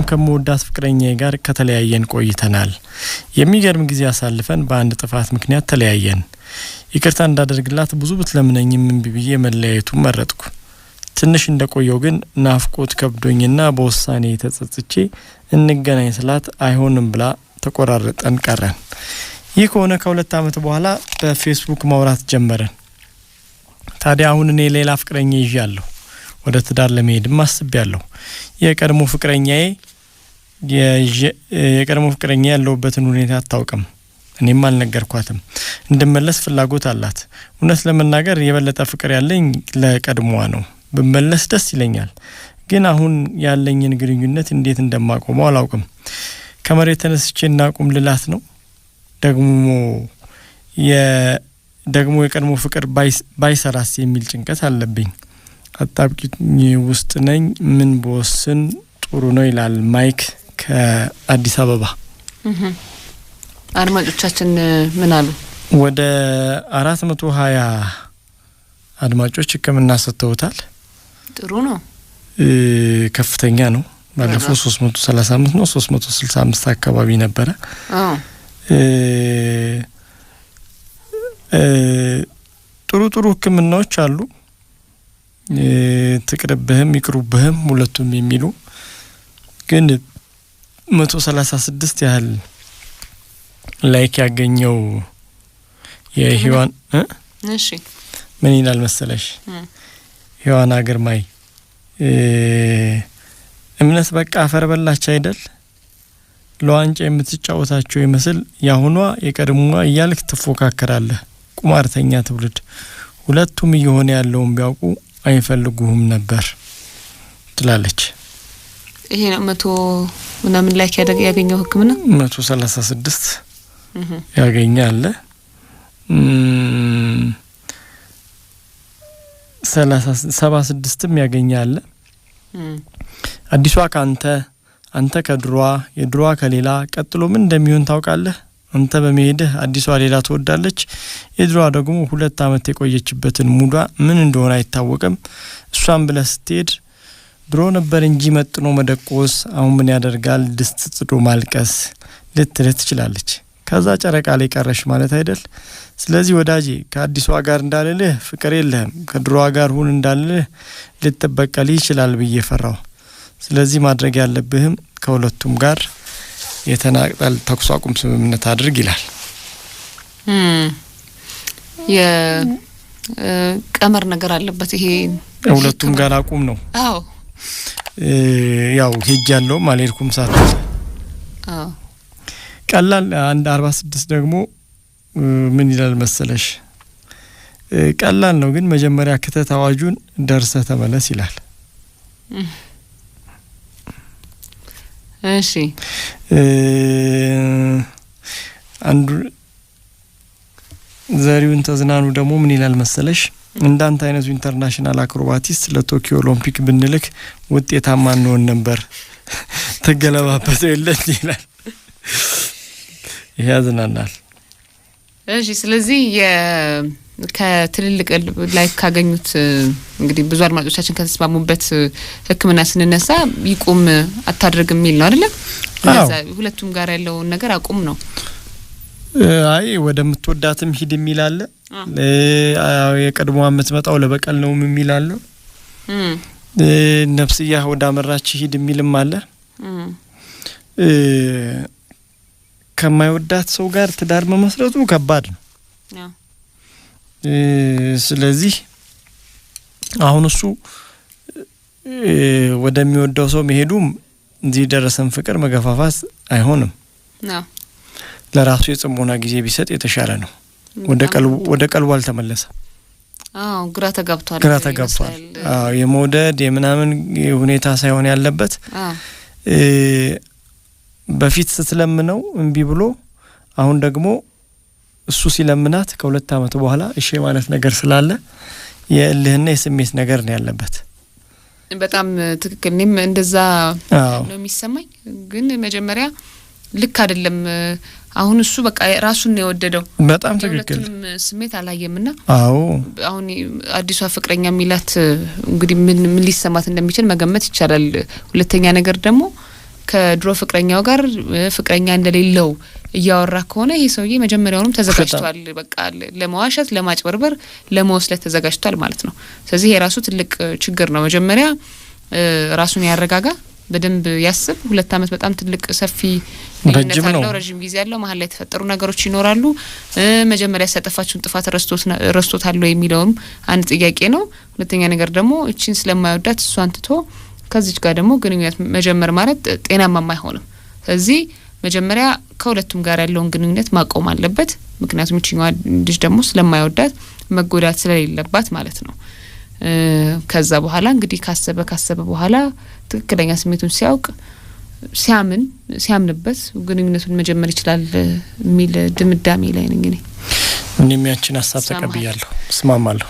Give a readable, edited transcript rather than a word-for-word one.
ከመወዳት ፍቅረኛዬ ጋር ከተለያየን ቆይተናል የሚገርም ጊዜ አሳልፈን በአንድ ጥፋት ምክንያት ተለያየን ይቅርታ እንዳደርግላት ብዙ ብትለምነኝም እምቢ ብዬ መለያየቱን መረጥኩ ትንሽ እንደቆየው ግን ናፍቆት ከብዶኝና በውሳኔ ተጸጽቼ እንገናኝ ስላት አይሆንም ብላ ተቆራረጠን ቀረን ይህ ከሆነ ከሁለት ዓመት በኋላ በፌስቡክ ማውራት ጀመረን ታዲያ አሁን እኔ ሌላ ፍቅረኛ ይዣለሁ ወደ ትዳር ለመሄድ ማስቤያለሁ የቀድሞ ፍቅረኛዬ ያለውበትን ሁኔታ አታውቅም እኔም አልነገርኳትም እንደመለስ ፍላጎት አላት እውነት ለመናገር የበለጠ ፍቅር ያለኝ ለቀድሞዋ ነው በመለስ ደስ ይለኛል ግን አሁን ያለኝን ግንኙነት እንዴት እንደማቆመው አላውቅም ከመሬት ተነስቼ እናቁም ልላት ነው ደግሞ የቀድሞ ፍቅር ባይሰራስ የሚል ጭንቀት አለብኝ አጣብቂኝ ውስጥ ነኝ ምን በወስን ጥሩ ነው ይላል ማይክ ከአዲስ አበባ አድማጮቻችን ምን አሉ ወደ 420 አድማጮች ህክምና ሰጥተውታል ጥሩ ነው ከፍተኛ ነው ባለፈው 335 ነው 365 አካባቢ ነበር ጥሩ ህክምናዎች አሉ ትቅርብህም ይቅሩብህም ሁለቱም የሚሉ ግን 136 ያህል ላይክ ያገኘው የህዋን እሺ ምን ይላል መሰለሽ ህዋን አገርማይ እምነት በቃ አፈር በላች አይደል ለዋንጫ የምትጫወታቸው ይመስል ያሁኗ የቀድሞዋ እያልክ ትፎካከራለህ ቁማርተኛ ትውልድ ሁለቱም እየሆነ ያለውን ቢያውቁ አይፈልጉህም ነበር ትላለች ይሄ ነው 100 ምናምን ላይክ ያገኘው ህክምና 136 ያገኛል 76ም ያገኛል አዲሷ አንተ ከድሯ የድሯ ከሌላ ቀጥሎ ምን እንደሚሆን ታውቃለህ አንተ በመሄድህ አዲሷ ሌላ ትወዳለች የድሯ ደግሞ 2 አመት የቆየችበትን ሙዷ ምን እንደሆነ አይታወቅም እሷን ብለህ ስትሄድ ድሮ ነበር እንጂ መጥኖ መደቆስ አሁን ምን ያደርጋል ድስት ጽዶ ማልቀስ ልትልት ትችላለች ከዛ ጨረቃ ላይ ቀረሽ ማለት አይደል ስለዚህ ወዳጄ ከአዲሷ ጋር እንዳልልህ ፍቅር የለህም ከድሯ ጋር ሁን እንዳልልህ ልትበቀል ይችላል በየፈራው ስለዚህ ማድረግ ያለብህም ከሁለቱም ጋር የተናቀል ተኩስ አቁም ስምምነት አድርግ ይላል የቀመር ነገር አለበት ይሄ ሁለቱም ጋር አቁም ነው አዎ ያው ሄጃለሁ ማለልኩም ሳት አዎ ቀላል አንድ 46 ደግሞ ምን ይላል መሰለሽ ቀላል ነው ግን መጀመሪያ ከተት አዋጁን ደርሰህ ተመለስ ይላል እሺ አንዱ ዘሪውን ተዝናኑ ደግሞ ምን ይላል መሰለሽ እንዳንተ አይነቱ ኢንተርናሽናል አክሮባቲስት ለቶኪዮ ኦሎምፒክ ብንልክ ውጤታማ እንሆን ነበር ተገለባበት ይለኝ ይላል ያዝናናል እሺ ስለዚህ ከትልልቅ ላይክ ካገኙት እንግዲህ ብዙ አድማጮቻችን ከተስማሙበት ህክምና ስንነሳ ይቁም አታድርግ የሚል ነው አይደል ሁለቱም ጋር ያለው ነገር አቁም ነው አይ ወደምትወዳትም ሂድ የሚል አለ የቀድሞ አመትመጣው ለበቀል ነው የሚል አለ ነፍስያ ወደ አመራች ሂድ የሚልም አለ ከማይወዳት ሰው ጋር ትዳር መመስረቱ ከባድ ነው ስለዚህ አሁን እሱ ወደሚወደው ሰው መሄዱም እንዲህ ደረሰን ፍቅር መገፋፋት አይሆንም ለራሱ የጽሞና ጊዜ ቢሰጥ የተሻለ ነው ወደ ቀልቡ አልተመለሰ ግራ ተጋብቷል የመውደድ የምናምን ሁኔታ ሳይሆን ያለበት በፊት ስትለምነው እንቢ ብሎ አሁን ደግሞ እሱ ሲለምናት ከሁለት አመት በኋላ እሺ ማለት ነገር ስላለ የእልህና የስሜት ነገር ነው ያለበት በጣም ትክክል ነኝ እንደዛ ነው የሚሰማኝ ግን መጀመሪያ ልክ አይደለም አሁን እሱ በቃ ራሱን ነው የወደደው በጣም ትክክል ስሜት አላየምና አዎ አሁን አዲሷ ፍቅረኛ ሚላት እንግዲህ ምን ሊሰማት እንደሚችል መገመት ይቻላል ሁለተኛ ነገር ደግሞ ከድሮ ፍቅረኛው ጋር ፍቅረኛ እንደሌለው እያወራ ከሆነ ይሄ ሰውዬ መጀመሪያውንም ተዘጋጅቷል በቃ ለማዋሸት ለማጭበርበር ለመወስለት ተዘጋጅቷል ማለት ነው ስለዚህ የራሱ ትልቅ ችግር ነው መጀመሪያ ራሱን ያረጋጋ በደንብ ያስብ 2 አመት በጣም ትልቅ ሰፊ ረጅም ጊዜ ያለው መሀል ላይ ተፈጠሩ ነገሮች ይኖራሉ መጀመሪያ ያሳጠፋችሁን ጥፋት ረስቶታል የሚለውም አንድ ጥያቄ ነው ሁለተኛ ነገር ደግሞ እቺን ስለማይወዳት እሷን ትቶ ከዚች ጋር ደግሞ ግንኙነት መጀመር ማለት ጤናማ አይሆንም ስለዚህ መጀመሪያ ከሁለቱም ጋር ያለውን ግንኙነት ማቆም አለበት ምክንያቱም እቺኛዋ ልጅ ደግሞ ስለማይወዳት መጎዳት ስለሌለባት ማለት ነው ከዛ በኋላ እንግዲህ ካሰበ በኋላ ትክክለኛ ስሜቱን ሲያውቅ ሲያምንበት ግንኙነቱን መጀመር ይችላል የሚል ድምዳሜ ላይ ነኝ እኔ ያችን ሐሳብ ተቀብያለሁ እስማማለሁ